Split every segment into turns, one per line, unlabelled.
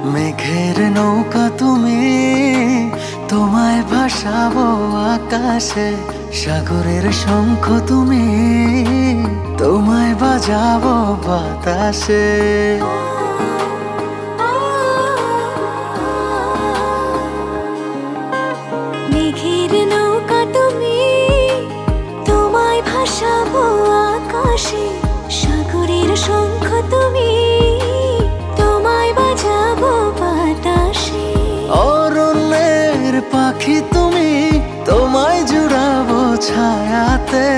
মেঘের নৌকা তুমি, তোমায় ভাসাবো আকাশে। সাগরের শঙ্খ তুমি, তোমায় বাজাবো বাতাসে।
মেঘের নৌকা তুমি, তোমায় ভাসাবো আকাশে। সাগরের শঙ্খ তুমি, তোমায় বাজাবো বাতাসে।
অরণ্যের পাখি তুমি, তোমায় জুড়াবো ছায়াতে।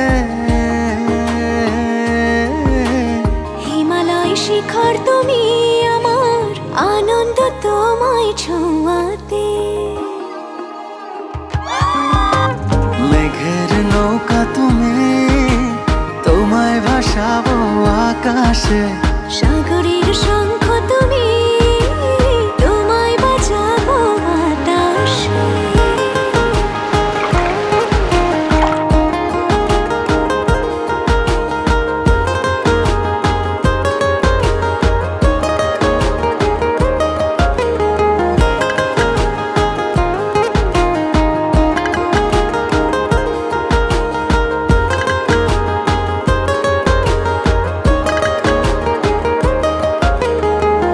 হিমালয় শিখর তুমি, আমার আনন্দ তোমায় ছোঁয়াতে।
মেঘের নৌকা তুমি, তোমায় ভাসাবো আকাশে।
সাগরের শঙ্খ তুমি, তোমায় বাজাবো বাতাসে।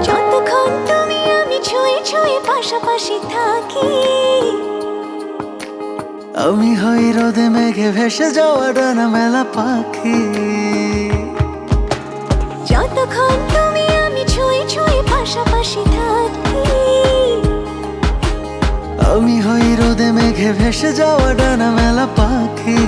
যতক্ষণ তুমি আমি ছুঁয়ে ছুঁয়ে পাশাপাশি থাকি,
আমি হই রোদে মেঘে ভেসে যাওয়া ডানা মেলা পাখি।
যতক্ষণ তুমি আমি ছুঁয়ে ছুঁয়ে পাশাপাশি থাকি,
আমি হই রোদে মেঘে ভেসে যাওয়া ডানা মেলা পাখি।